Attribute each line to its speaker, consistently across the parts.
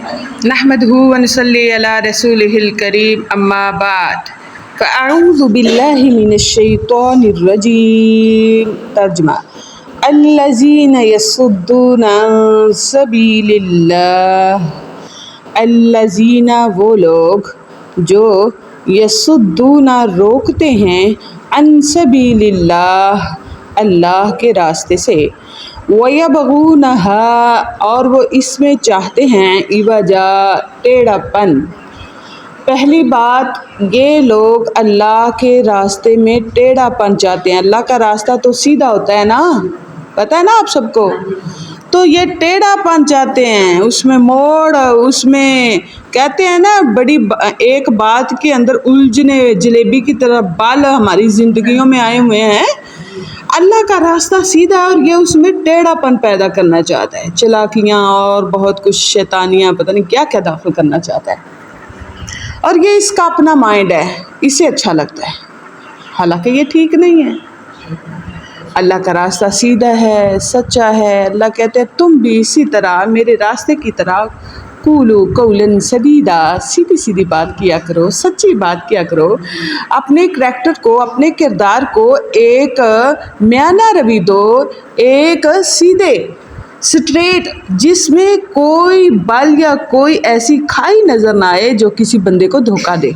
Speaker 1: نحمدہ ونصلی علی رسولہ الکریم اما بعد فاعوذ باللہ من الشیطان الرجیم۔ ترجمہ: الذین یصدون عن سبیل اللہ، الذین وہ لوگ جو یصدون روکتے ہیں عن سبیل اللہ اللہ کے راستے سے، وَيَبْغُونَهَا اور وہ اس میں چاہتے ہیں عوجا ٹیڑھا پن۔ پہلی بات، یہ لوگ اللہ کے راستے میں ٹیڑھا پن چاہتے ہیں۔ اللہ کا راستہ تو سیدھا ہوتا ہے نا، پتہ ہے نا آپ سب کو، تو یہ ٹیڑھا پن چاہتے ہیں، اس میں موڑ، اس میں کہتے ہیں نا بڑی ایک بات کے اندر الجھنے جلیبی کی طرح بال ہماری زندگیوں میں آئے ہوئے ہیں۔ اللہ کا راستہ سیدھا ہے اور یہ اس میں ٹیڑھا پن پیدا کرنا چاہتا ہے، چلاکیاں اور بہت کچھ شیطانیاں پتہ نہیں کیا کیا داخل کرنا چاہتا ہے، اور یہ اس کا اپنا مائنڈ ہے، اسے اچھا لگتا ہے، حالانکہ یہ ٹھیک نہیں ہے۔ اللہ کا راستہ سیدھا ہے، سچا ہے۔ اللہ کہتے ہیں تم بھی اسی طرح میرے راستے کی طرح قولوا قولا سدیدا، سیدھی سیدھی بات کیا کرو، سچی بات کیا کرو، اپنے کریکٹر کو، اپنے کردار کو ایک میانہ روی دو، ایک سیدھے سٹریٹ، جس میں کوئی بل یا کوئی ایسی کھائی نظر نہ آئے جو کسی بندے کو دھوکہ دے۔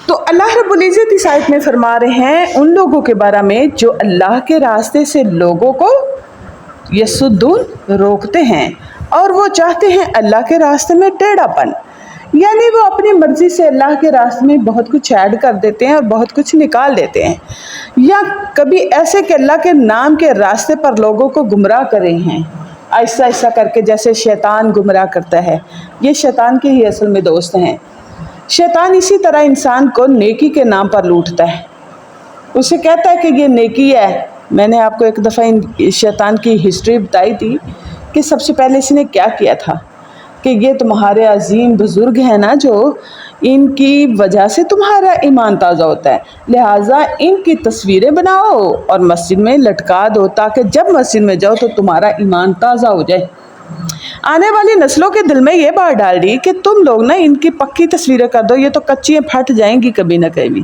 Speaker 1: تو اللہ رب العزت اس آیت میں فرما رہے ہیں ان لوگوں کے بارے میں جو اللہ کے راستے سے لوگوں کو یصدون روکتے ہیں اور وہ چاہتے ہیں اللہ کے راستے میں ٹیڑھا پن، یعنی وہ اپنی مرضی سے اللہ کے راستے میں بہت کچھ ایڈ کر دیتے ہیں اور بہت کچھ نکال دیتے ہیں، یا کبھی ایسے کہ اللہ کے نام کے راستے پر لوگوں کو گمراہ کرے ہیں، ایسا ایسا کر کے جیسے شیطان گمراہ کرتا ہے۔ یہ شیطان کے ہی اصل میں دوست ہیں۔ شیطان اسی طرح انسان کو نیکی کے نام پر لوٹتا ہے، اسے کہتا ہے کہ یہ نیکی ہے۔ میں نے آپ کو ایک دفعہ شیطان کی ہسٹری بتائی تھی کہ سب سے پہلے اس نے کیا کیا تھا کہ یہ تمہارے عظیم بزرگ ہیں نا، جو ان کی وجہ سے تمہارا ایمان تازہ ہوتا ہے، لہٰذا ان کی تصویریں بناؤ اور مسجد میں لٹکا دو تاکہ جب مسجد میں جاؤ تو تمہارا ایمان تازہ ہو جائے۔ آنے والی نسلوں کے دل میں یہ بات ڈال دی کہ تم لوگ نا ان کی پکی تصویریں کر دو، یہ تو کچی پھٹ جائیں گی کبھی نہ کبھی۔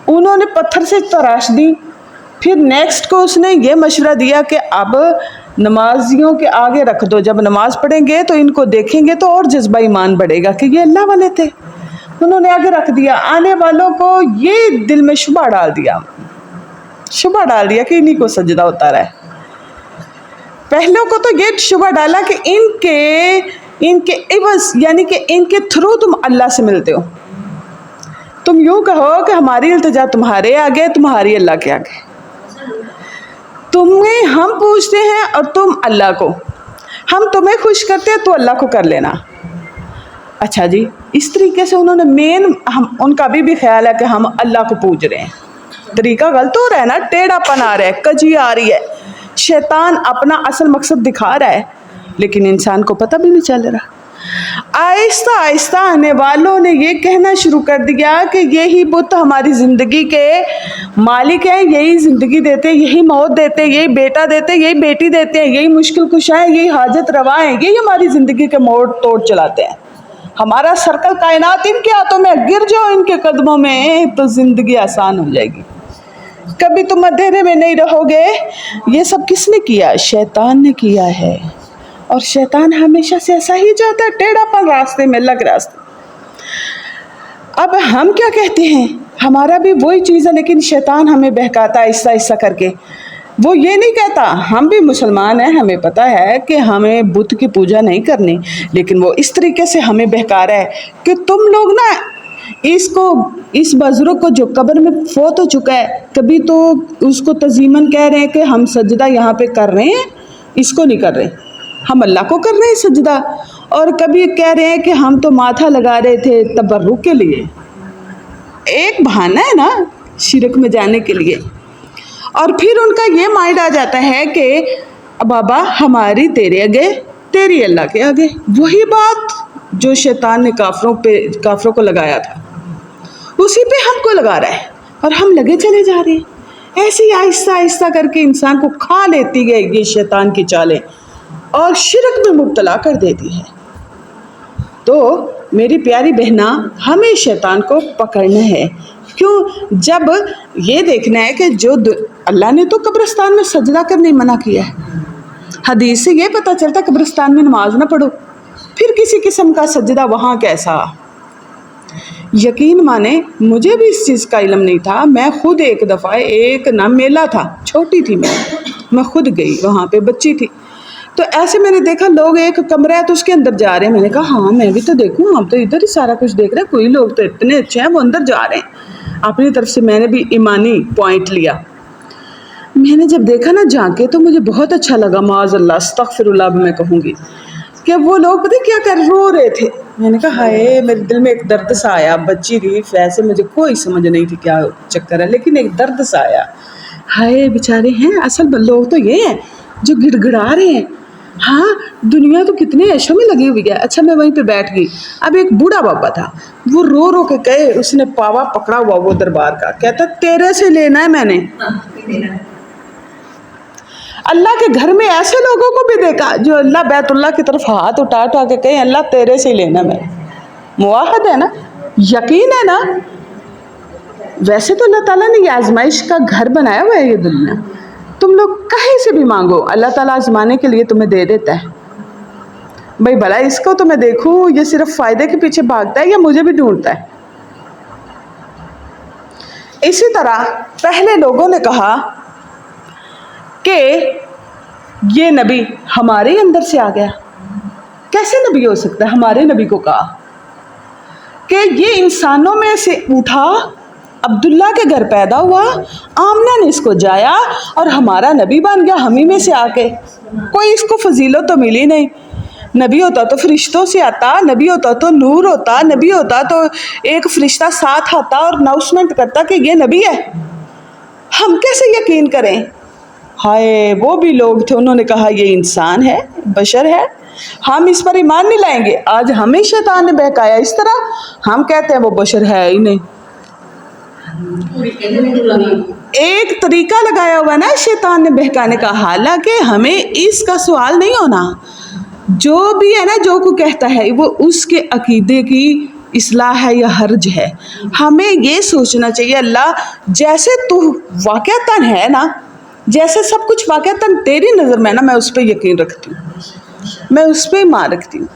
Speaker 1: انہوں نے پتھر سے تراش دی۔ پھر نیکسٹ کو اس نے یہ مشورہ دیا کہ اب نمازیوں کے آگے رکھ دو، جب نماز پڑھیں گے تو ان کو دیکھیں گے تو اور جذبہ ایمان بڑھے گا کہ یہ اللہ والے تھے۔ انہوں نے آگے رکھ دیا، آنے والوں کو یہ دل میں شبہ ڈال دیا کہ انہی کو سجدہ ہوتا رہا ہے۔ پہلوں کو تو یہ شبہ ڈالا کہ ان کے عوض، یعنی کہ ان کے تھرو تم اللہ سے ملتے ہو۔ تم یوں کہو کہ ہماری التجا تمہارے آگے، تمہاری اللہ کے آگے، تمہیں ہم پوچھتے ہیں اور تم اللہ کو، ہم تمہیں خوش کرتے ہیں تو اللہ کو کر لینا۔ اچھا جی، اس طریقے سے انہوں نے ان کا بھی خیال ہے کہ ہم اللہ کو پوج رہے ہیں۔ طریقہ غلط ہو رہا ہے نا، ٹیڑھا پن آ رہا ہے، کجی آ رہی ہے، شیطان اپنا اصل مقصد دکھا رہا ہے لیکن انسان کو پتہ بھی نہیں چل رہا۔ آہستہ آہستہ آنے والوں نے یہ کہنا شروع کر دیا کہ یہی بت ہماری زندگی کے مالک ہیں، یہی زندگی دیتے، یہی موت دیتے، یہی بیٹا دیتے، یہی بیٹی دیتے ہیں، یہی مشکل کشا ہیں، یہی حاجت روا ہیں، یہی ہماری زندگی کے موڑ توڑ چلاتے ہیں۔ ہمارا سرکل کائنات ان کے ہاتھوں میں، گر جاؤ ان کے قدموں میں تو زندگی آسان ہو جائے گی، کبھی تم اندھیرے میں نہیں رہو گے۔ یہ سب کس نے کیا؟ شیطان نے کیا ہے، اور شیطان ہمیشہ سے ایسا ہی چاہتا ہے، ٹیڑھا پن راستے میں، اللہ کے راستے۔ اب ہم کیا کہتے ہیں؟ ہمارا بھی وہی چیز ہے، لیکن شیطان ہمیں بہکاتا ہے ایسا ایسا کر کے۔ وہ یہ نہیں کہتا، ہم بھی مسلمان ہیں، ہمیں پتہ ہے کہ ہمیں بت کی پوجا نہیں کرنی، لیکن وہ اس طریقے سے ہمیں بہکا رہا ہے کہ تم لوگ نا اس بزرگ کو جو قبر میں فوت ہو چکا ہے، کبھی تو اس کو تعظیماً کہہ رہے ہیں کہ ہم سجدہ یہاں پہ کر رہے ہیں، اس کو نہیں کر رہے، ہم اللہ کو کر رہے ہیں سجدہ، اور کبھی کہہ رہے ہیں کہ ہم تو ماتھا لگا رہے تھے تبرک کے لیے۔ ایک بہانہ ہے نا شرک میں جانے کے لیے۔ اور پھر ان کا یہ مائنڈ آ جاتا ہے کہ بابا ہماری تیرے آگے، تیری اللہ کے آگے، وہی بات جو شیطان نے کافروں کو لگایا تھا اسی پہ ہم کو لگا رہا ہے، اور ہم لگے چلے جا رہے ہیں۔ ایسے ہی آہستہ آہستہ کر کے انسان کو کھا لیتی ہے یہ شیطان کی چالیں، اور شرک میں مبتلا کر دیتی ہے۔ تو میری پیاری بہنا، ہمیں شیطان کو پکڑنا ہے۔ کیوں؟ جب یہ دیکھنا ہے کہ جو اللہ نے تو قبرستان میں سجدہ کرنے منع کیا ہے، حدیث سے یہ پتہ چلتا قبرستان میں نماز نہ پڑھو، پھر کسی قسم کا سجدہ وہاں کیسا؟ یقین مانے مجھے بھی اس چیز کا علم نہیں تھا۔ میں خود ایک دفعہ ایک میلہ تھا، چھوٹی تھی میں خود گئی، وہاں پہ بچی تھی، تو ایسے میں نے دیکھا لوگ ایک کمرہ ہے تو اس کے اندر جا رہے ہیں۔ میں نے کہا ہاں میں بھی تو دیکھوں، ہم تو ادھر ہی سارا کچھ دیکھ رہے ہیں، کوئی لوگ تو اتنے اچھے ہیں وہ اندر جا رہے ہیں۔ اپنی طرف سے میں نے بھی ایمانی پوائنٹ لیا۔ میں نے جب دیکھا نا جا کے تو مجھے بہت اچھا لگا، معاذ اللہ استغفر اللہ میں کہوں گی کہ وہ لوگ پتہ کیا کر رو رہے تھے۔ میں نے کہا ہائے، میرے دل میں ایک درد سا آیا، بچی تھی ویسے مجھے کوئی سمجھ نہیں تھی کیا چکر ہے، لیکن ایک درد سا آیا، ہائے بیچارے ہیں اصل لوگ تو یہ ہیں جو گڑ گڑا رہے ہیں۔ ہاں دنیا تو کتنے عیشوں میں لگی ہوئی ہے۔ اچھا میں وہیں پہ بیٹھ گئی، اب ایک بوڑھا بابا تھا، وہ رو رو کے کہے، اس نے پاوا پکڑا ہوا وہ دربار کا، کہتا تیرے سے لینا ہے میں نے۔ اللہ کے گھر میں ایسے لوگوں کو بھی دیکھا جو اللہ بیت اللہ کی طرف ہاتھ اٹھا اٹھا کے کہیں اللہ تیرے سے ہی لینا میں۔ مواحد ہے نا، یقین ہے نا۔ ویسے تو اللہ تعالیٰ نے یہ آزمائش کا گھر بنایا ہوا ہے یہ دنیا، تم لوگ کہیں سے بھی مانگو اللہ تعالیٰ آزمانے کے لیے تمہیں دے دیتا ہے۔ بھائی بھلا اس کو تو میں دیکھوں یہ صرف فائدے کے پیچھے بھاگتا ہے یا مجھے بھی ڈھونڈتا ہے؟ اسی طرح پہلے لوگوں نے کہا کہ یہ نبی ہمارے اندر سے آ گیا۔ کیسے نبی ہو سکتا ہے؟ ہمارے نبی کو کہا کہ یہ انسانوں میں سے اٹھا، عبداللہ کے گھر پیدا ہوا، آمنہ نے اس کو جایا اور ہمارا نبی بن گیا ہم ہی میں سے آ کے۔ کوئی اس کو فضیلت تو ملی نہیں۔ نبی ہوتا تو فرشتوں سے آتا، نبی ہوتا تو نور ہوتا، نبی ہوتا تو ایک فرشتہ ساتھ آتا اور اناؤنسمنٹ کرتا کہ یہ نبی ہے۔ ہم کیسے یقین کریں؟ ہائے وہ بھی لوگ تھے، انہوں نے کہا یہ انسان ہے، بشر ہے، ہم اس پر ایمان نہیں لائیں گے۔ آج ہمیں شیطان نے بہکایا اس طرح، ہم کہتے ہیں وہ بشر ہے ہی نہیں۔ ایک طریقہ لگایا ہوا نا شیطان نے بہکانے کا، حالانکہ ہمیں اس کا سوال نہیں ہونا۔ جو بھی ہے نا جو کو کہتا ہے وہ اس کے عقیدے کی اصلاح ہے یا حرج ہے۔ ہمیں یہ سوچنا چاہیے اللہ جیسے تو واقعتاً ہے نا، جیسے سب کچھ واقعتاً تیری نظر میں نا، میں اس پہ یقین رکھتی ہوں، میں اس پہ ایمان رکھتی ہوں۔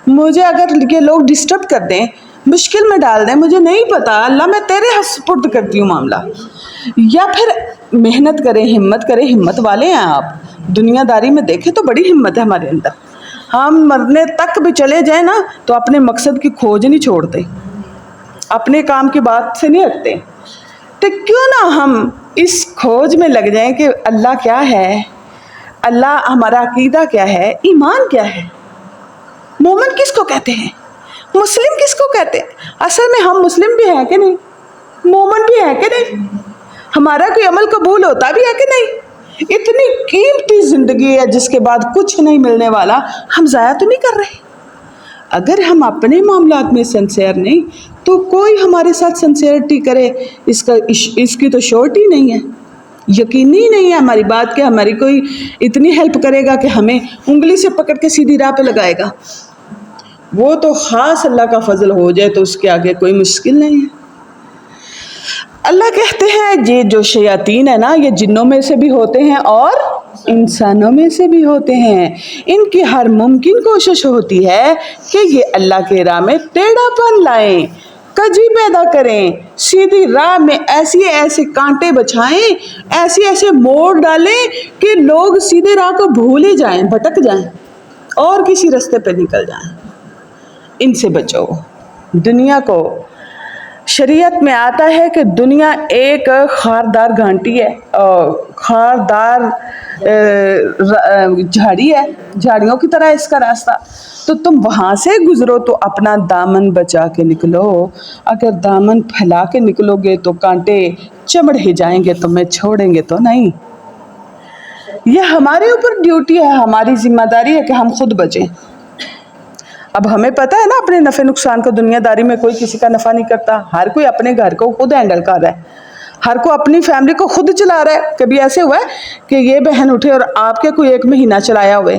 Speaker 1: مجھے اگر یہ لوگ ڈسٹرب کر دیں، مشکل میں ڈال دیں، مجھے نہیں پتا، اللہ میں تیرے سپرد کرتی ہوں معاملہ۔ یا پھر محنت کریں، ہمت کریں، ہمت والے ہیں آپ، دنیا داری میں دیکھیں تو بڑی ہمت ہے ہمارے اندر۔ ہم مرنے تک بھی چلے جائیں نا تو اپنے مقصد کی کھوج نہیں چھوڑتے، اپنے کام کی بات سے نہیں ہٹتے۔ تو کیوں نہ ہم اس کھوج میں لگ جائیں کہ اللہ کیا ہے، اللہ ہمارا عقیدہ کیا ہے، ایمان کیا ہے، مومن کس کو کہتے ہیں، مسلم کس کو کہتے ہیں۔ اصل میں ہم مسلم بھی ہیں کہ نہیں، مومن بھی ہیں کہ نہیں، ہمارا کوئی عمل قبول ہوتا بھی ہے کہ نہیں۔ اتنی قیمتی زندگی ہے جس کے بعد کچھ نہیں ملنے والا، ہم ضائع تو نہیں کر رہے۔ اگر ہم اپنے معاملات میں سنسیئر نہیں تو کوئی ہمارے ساتھ سنسیئرٹی کرے اس کی تو شورٹی نہیں ہے، یقینی نہیں ہے ہماری بات کہ ہماری کوئی اتنی ہیلپ کرے گا کہ ہمیں انگلی سے پکڑ کے سیدھی راہ پہ لگائے گا۔ وہ تو خاص اللہ کا فضل ہو جائے تو اس کے آگے کوئی مشکل نہیں ہے۔ اللہ کہتے ہیں یہ جو شیاطین ہے نا یہ جنوں میں سے بھی ہوتے ہیں اور انسانوں میں سے بھی ہوتے ہیں، ان کی ہر ممکن کوشش ہوتی ہے کہ یہ اللہ کے راہ میں ٹیڑھا پن لائیں، کجی پیدا کریں، سیدھی راہ میں ایسے ایسے کانٹے بچھائیں، ایسے ایسے موڑ ڈالیں کہ لوگ سیدھے راہ کو بھول ہی جائیں، بھٹک جائیں اور کسی رستے پہ نکل جائیں۔ ان سے بچو۔ دنیا کو شریعت میں آتا ہے کہ دنیا ایک خاردار گھانٹی ہے، خاردار جھاڑی ہے، جھاڑیوں کی طرح اس کا راستہ، تو تم وہاں سے گزرو تو اپنا دامن بچا کے نکلو۔ اگر دامن پھیلا کے نکلو گے تو کانٹے چمڑ ہی جائیں گے، تمہیں چھوڑیں گے تو نہیں۔ یہ ہمارے اوپر ڈیوٹی ہے، ہماری ذمہ داری ہے کہ ہم خود بچیں۔ اب ہمیں پتہ ہے نا اپنے نفع نقصان کو، دنیا داری میں کوئی کسی کا نفع نہیں کرتا، ہر کوئی اپنے گھر کو خود ہینڈل کر رہا ہے، ہر کوئی اپنی فیملی کو خود چلا رہا ہے۔ کبھی ایسے ہوا ہے کہ یہ بہن اٹھے اور آپ کے کوئی 1 مہینہ چلایا ہوئے،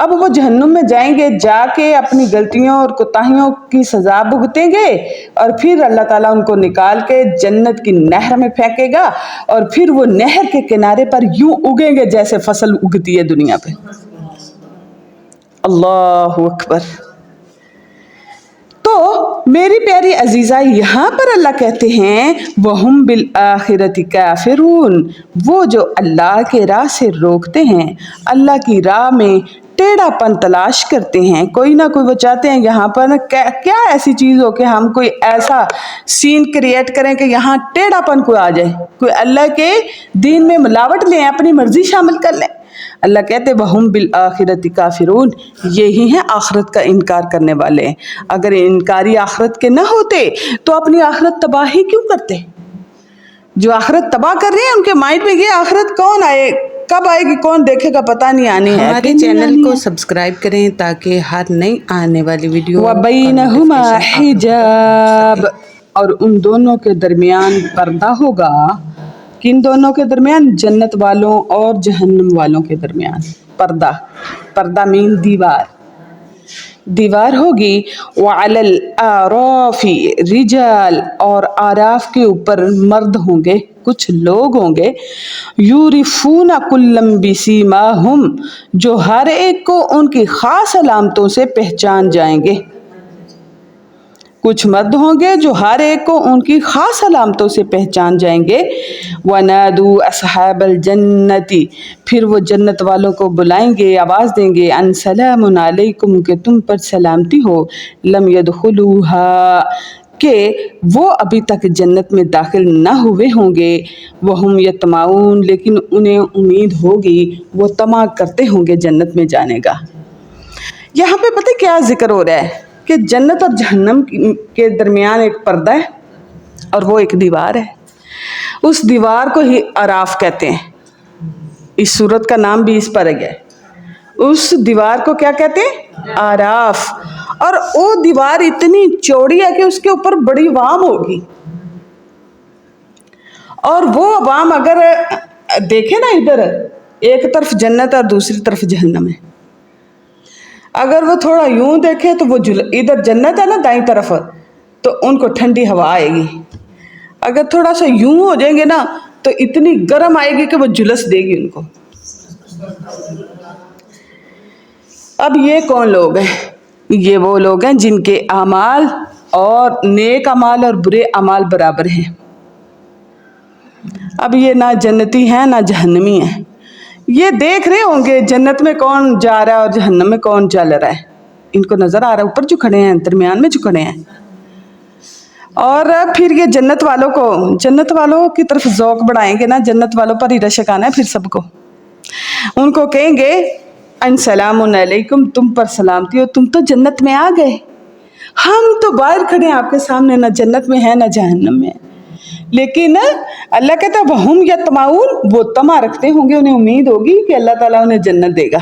Speaker 1: اب وہ جہنم میں جائیں گے، جا کے اپنی غلطیوں اور کوتاہیوں کی سزا بھگتیں گے، اور پھر اللہ تعالیٰ ان کو نکال کے جنت کی نہر میں پھینکے گا، اور پھر وہ نہر کے کنارے پر یوں اگیں گے جیسے فصل اگتی ہے دنیا پہ۔ اللہ اکبر۔ تو میری پیاری عزیزہ، یہاں پر اللہ کہتے ہیں وَهُمْ بِالْآخِرَةِ كَافِرُونَ، وہ جو اللہ کے راہ سے روکتے ہیں، اللہ کی راہ میں ٹیڑھا پن تلاش کرتے ہیں، کوئی نہ کوئی وہ چاہتے ہیں یہاں پر کیا ایسی چیز ہو کہ ہم کوئی ایسا سین کریٹ کریں کہ یہاں ٹیڑھا پن کوئی آ جائے، کوئی اللہ کے دین میں ملاوٹ لیں، اپنی مرضی شامل کر لیں۔ اللہ کہتے وَهُمْ بِالْآخِرَةِ كَافِرُونَ، یہی ہیں آخرت کا انکار کرنے والے۔ اگر انکاری آخرت کے نہ ہوتے تو اپنی آخرت تباہ ہی کیوں کرتے؟ جو آخرت تباہ کر رہے ہیں ان کے مائنڈ میں یہ آخرت کون آئے، کب آئے گی، کون دیکھے گا، پتہ نہیں آنی ہے۔
Speaker 2: ہمارے چینل کو سبسکرائب کریں تاکہ ہر نئی آنے والی ویڈیو
Speaker 1: وَبَيْنَهُمَا حِجَابٌ، اور ان دونوں کے درمیان پردہ ہوگا۔ کن دونوں کے درمیان؟ جنت والوں اور جہنم والوں کے درمیان پردہ۔ پردہ مین دیوار، دیوار ہوگی۔ وَعَلَى الْأَعْرَافِ رِجَالٌ، اور آراف کے اوپر مرد ہوں گے، کچھ لوگ ہوں گے۔ یُعْرِفُونَ كُلًّا بِسِیمَاهُمْ، جو ہر ایک کو ان کی خاص علامتوں سے پہچان جائیں گے۔ کچھ مرد ہوں گے جو ہر ایک کو ان کی خاص علامتوں سے پہچان جائیں گے۔ وَنَادُوا أَصْحَابَ الْجَنَّةِ، پھر وہ جنت والوں کو بلائیں گے، آواز دیں گے، أَنْ سَلَامٌ عَلَيْكُمْ، کہ تم پر سلامتی ہو، لَمْ يَدْخُلُوهَا، کہ وہ ابھی تک جنت میں داخل نہ ہوئے ہوں گے۔ وَهُمْ يَطْمَعُونَ، لیکن انہیں امید ہوگی، وہ طمع کرتے ہوں گے جنت میں جانے کا۔ یہاں پہ پتہ کیا ذکر ہو رہا ہے کہ جنت اور جہنم کے درمیان ایک پردہ ہے اور وہ ایک دیوار ہے۔ اس دیوار کو ہی اعراف کہتے ہیں، اس سورت کا نام بھی اس پر ہے۔ اس دیوار کو کیا کہتے ہیں؟ اعراف۔ اور وہ دیوار اتنی چوڑی ہے کہ اس کے اوپر بڑی وام ہوگی، اور وہ عوام اگر دیکھیں نا، ادھر ایک طرف جنت اور دوسری طرف جہنم ہے، اگر وہ تھوڑا یوں دیکھیں تو وہ ادھر جنت ہے نا دائیں طرف، تو ان کو ٹھنڈی ہوا آئے گی۔ اگر تھوڑا سا یوں ہو جائیں گے نا تو اتنی گرم آئے گی کہ وہ جھلس دے گی ان کو۔ اب یہ کون لوگ ہیں؟ یہ وہ لوگ ہیں جن کے اعمال اور نیک اعمال اور برے اعمال برابر ہیں۔ اب یہ نہ جنتی ہیں نہ جہنمی ہیں، یہ دیکھ رہے ہوں گے جنت میں کون جا رہا ہے اور جہنم میں کون چل رہا ہے، ان کو نظر آ رہا ہے اوپر جو کھڑے ہیں، درمیان میں جو کھڑے ہیں۔ اور پھر یہ جنت والوں کی طرف ذوق بڑھائیں گے نا، جنت والوں پر ہی رشک آنا ہے پھر سب کو۔ ان کو کہیں گے ان سلام علیکم، تم پر سلامتی ہو، تم تو جنت میں آ گئے، ہم تو باہر کھڑے ہیں آپ کے سامنے، نہ جنت میں ہیں نہ جہنم میں ہیں۔ لیکن اللہ کہتا ہے وَهُمْ يَطْمَعُونَ، وہ طمع رکھتے ہوں گے، انہیں امید ہوگی کہ اللہ تعالیٰ انہیں جنت دے گا۔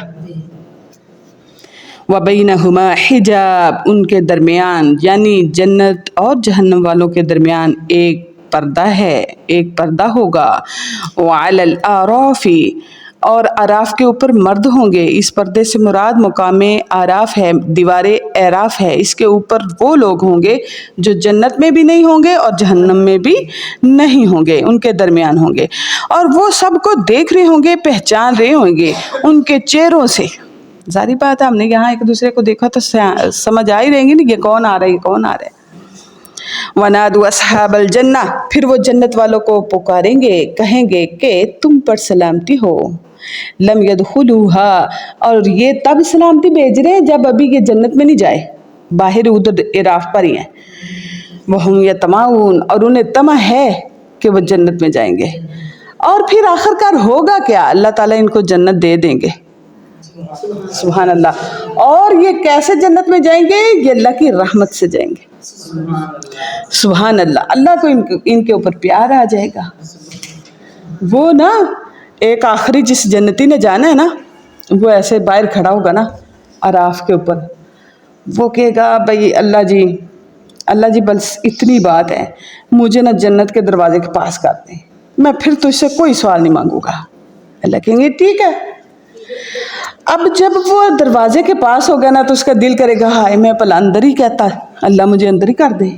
Speaker 1: وَبَيْنَهُمَا حِجَابٌ، ان کے درمیان یعنی جنت اور جہنم والوں کے درمیان ایک پردہ ہے، ایک پردہ ہوگا۔ وَعَلَى الْأَعْرَافِ، اور اعراف کے اوپر مرد ہوں گے۔ اس پردے سے مراد مقام اعراف ہے، دیوار اعراف ہے، اس کے اوپر وہ لوگ ہوں گے جو جنت میں بھی نہیں ہوں گے اور جہنم میں بھی نہیں ہوں گے، ان کے درمیان ہوں گے، اور وہ سب کو دیکھ رہے ہوں گے، پہچان رہے ہوں گے ان کے چہروں سے۔ ظاہری بات ہے، ہم نے یہاں ایک دوسرے کو دیکھا تو سمجھ آ ہی رہیں گے نا یہ کون آ رہا ہے، یہ کون آ رہا ہے۔ وَنَادُوا أَصْحَابَ الْجَنَّةِ، پھر وہ جنت والوں کو پکاریں گے، کہیں گے کہ تم پر سلامتی ہو، لَمْ يَدْخُلُوهَا، اور یہ تب سلامتی بھیج رہے ہیں جب ابھی یہ جنت میں نہیں جائے، باہر ادھر اعراف پر ہی ہیں۔ وَهُمْ يَطْمَعُونَ، اور انہیں طمع ہے کہ وہ جنت میں جائیں گے۔ اور پھر آخرکار ہوگا کیا؟ اللہ تعالیٰ ان کو جنت دے دیں گے۔ سبحان اللہ۔ اور یہ کیسے جنت میں جائیں گے؟ یہ اللہ کی رحمت سے جائیں گے۔ سبحان اللہ۔ اللہ کو ان کے اوپر پیار آ جائے گا۔ وہ نا ایک آخری جس جنتی نے جانا ہے نا، وہ ایسے باہر کھڑا ہوگا نا اعراف کے اوپر، وہ کہے گا بھائی اللہ جی بس اتنی بات ہے، مجھے نا جنت کے دروازے کے پاس کر دیں، میں پھر تجھ سے کوئی سوال نہیں مانگوں گا۔ اللہ کہیں گے ٹھیک ہے۔ اب جب وہ دروازے کے پاس ہوگا نا تو اس کا دل کرے گا ہائے میں پہلا اندر ہی کہتا اللہ مجھے اندر ہی کر دے،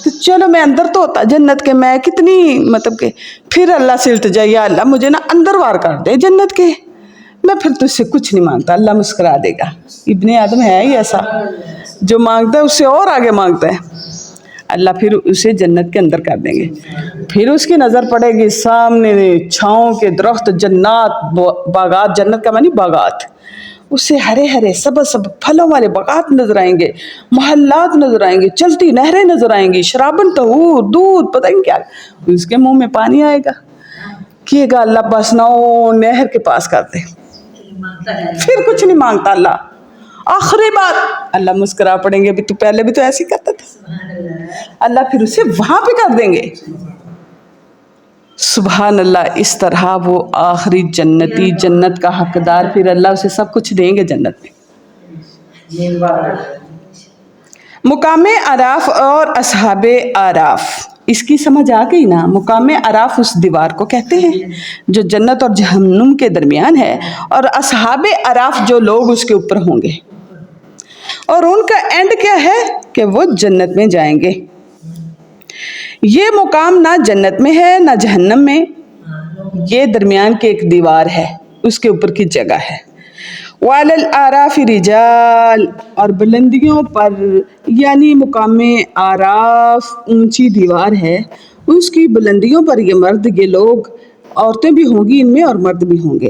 Speaker 1: تو چلو میں اندر تو ہوتا جنت کے، میں کتنی مطلب کہ پھر اللہ سے التجا یا اللہ مجھے نا اندر وار کر دے جنت کے، میں پھر تجھ سے کچھ نہیں مانگتا، اللہ مسکرا دے گا۔ ابن آدم ہے ہی ایسا، جو مانگتا ہے اس سے اور آگے مانگتا ہے، اللہ پھر اسے جنت کے اندر کر دیں گے۔ پھر اس کی نظر پڑے گی سامنے چھاؤں کے درخت، جنات، باغات، جنت کا معنی باغات، اس سے ہرے ہرے سبز سبز پھلوں والے باغات نظر آئیں گے، محلات نظر آئیں گے، چلتی نہریں نظر آئیں گی، شرابن طہور، دودھ، پتہ نہیں کیا، اس کے منہ میں پانی آئے گا، کہے گا اللہ بس نہ وہ نہر کے پاس کر دے، پھر کچھ نہیں مانگتا اللہ۔ آخری بات اللہ مسکرا پڑیں گے، تو پہلے بھی تو ایسے ہی کرتا تھا، اللہ پھر اسے وہاں پہ کر دیں گے۔ سبحان اللہ، اس طرح وہ آخری جنتی، جنت کا حقدار، پھر اللہ اسے سب کچھ دیں گے جنت میں۔ مقام اعراف اور اصحاب اعراف، اس کی سمجھ آ گئی نا؟ مقام اعراف اس دیوار کو کہتے ہیں جو جنت اور جہنم کے درمیان ہے، اور اصحاب اعراف جو لوگ اس کے اوپر ہوں گے، اور ان کا اینڈ کیا ہے کہ وہ جنت میں جائیں گے۔ یہ مقام نہ جنت میں ہے نہ جہنم میں، یہ درمیان کی ایک دیوار ہے، اس کے اوپر کی جگہ ہے۔ وعلی الاعراف رجال، اور بلندیوں پر، یعنی مقام اعراف اونچی دیوار ہے، اس کی بلندیوں پر یہ مرد، یہ لوگ، عورتیں بھی ہوں گی ان میں اور مرد بھی ہوں گے،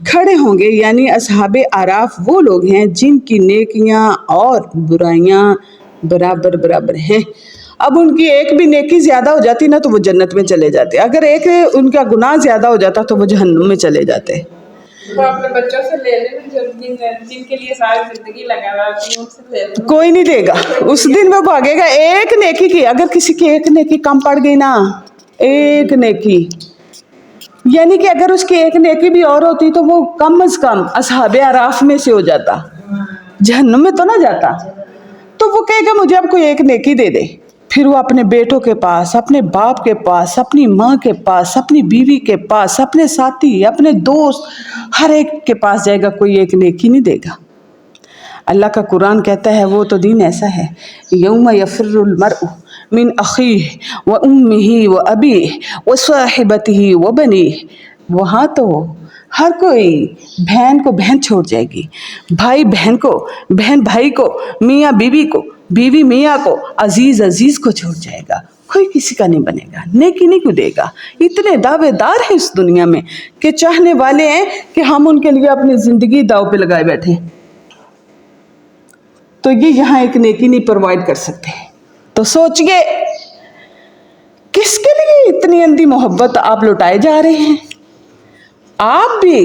Speaker 1: کھڑے ہوں گے، یعنی اصحاب اعراف وہ لوگ ہیں جن کی نیکیاں اور برائیاں برابر برابر ہیں۔ اب ان کی ایک بھی نیکی زیادہ ہو جاتی نا تو وہ جنت میں چلے جاتے، اگر ایک ان کا گناہ زیادہ ہو جاتا تو وہ جہنم میں چلے جاتے۔
Speaker 3: وہ اپنے بچوں سے لے لیں، جن کے لیے ساری زندگی لگا ہوا ہے، ان سے لے لیں۔
Speaker 1: کوئی نہیں دے گا، اس دن وہ بھاگے گا ایک نیکی کی، اگر کسی کی ایک نیکی کم پڑ گئی نا، ایک نیکی، یعنی کہ اگر اس کی ایک نیکی بھی اور ہوتی تو وہ کم از کم اصحاب اعراف میں سے ہو جاتا، جہنم میں تو نہ جاتا، تو وہ کہے گا مجھے اب کوئی ایک نیکی دے دے، پھر وہ اپنے بیٹوں کے پاس، اپنے باپ کے پاس، اپنی ماں کے پاس، اپنی بیوی کے پاس، اپنے ساتھی، اپنے دوست، ہر ایک کے پاس جائے گا، کوئی ایک نیکی نہیں دے گا۔ اللہ کا قرآن کہتا ہے وہ تو دین ایسا ہے، یوم یفر المرء من اخیہ وامہ وابیہ وصاحبتہ وبنیہ، وہاں تو ہر کوئی بہن کو بہن چھوڑ جائے گی، بھائی بہن کو، بہن بھائی کو، میاں بیوی کو، بیوی میاں کو، عزیز عزیز کو چھوڑ جائے گا، کوئی کسی کا نہیں بنے گا، نیکی نہیں کو دے گا۔ اتنے دعوے دار ہیں اس دنیا میں کہ چاہنے والے ہیں کہ ہم ان کے لیے اپنی زندگی داؤ پہ لگائے بیٹھے، تو یہ یہاں ایک نیکی نہیں پرووائڈ کر سکتے۔ تو سوچئے کس کے لیے اتنی اندھی محبت آپ لوٹائے جا رہے ہیں؟ آپ بھی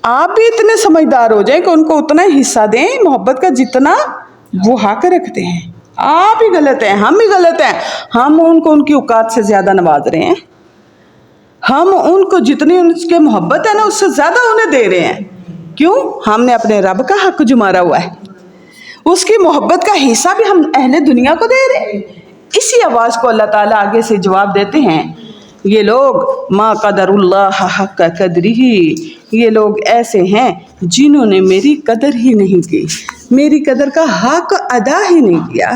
Speaker 1: اتنے سمجھدار ہو جائیں کہ ان کو اتنا حصہ دیں محبت کا جتنا وہ حق رکھتے ہیں۔ آپ ہی غلط ہیں، ہم ہی غلط ہیں، ہم ان کو ان کی اوقات سے زیادہ نواز رہے ہیں، ہم ان کو جتنی ان کے محبت ہے نا اس سے زیادہ انہیں دے رہے ہیں۔ کیوں؟ ہم نے اپنے رب کا حق جو مارا ہوا ہے، اس کی محبت کا حصہ بھی ہم اہل دنیا کو دے رہے ہیں۔ اسی آواز کو اللہ تعالیٰ آگے سے جواب دیتے ہیں، یہ لوگ ما قدر اللہ حق قدرہ، یہ لوگ ایسے ہیں جنہوں نے میری قدر ہی نہیں کی، میری قدر کا حق ادا ہی نہیں کیا۔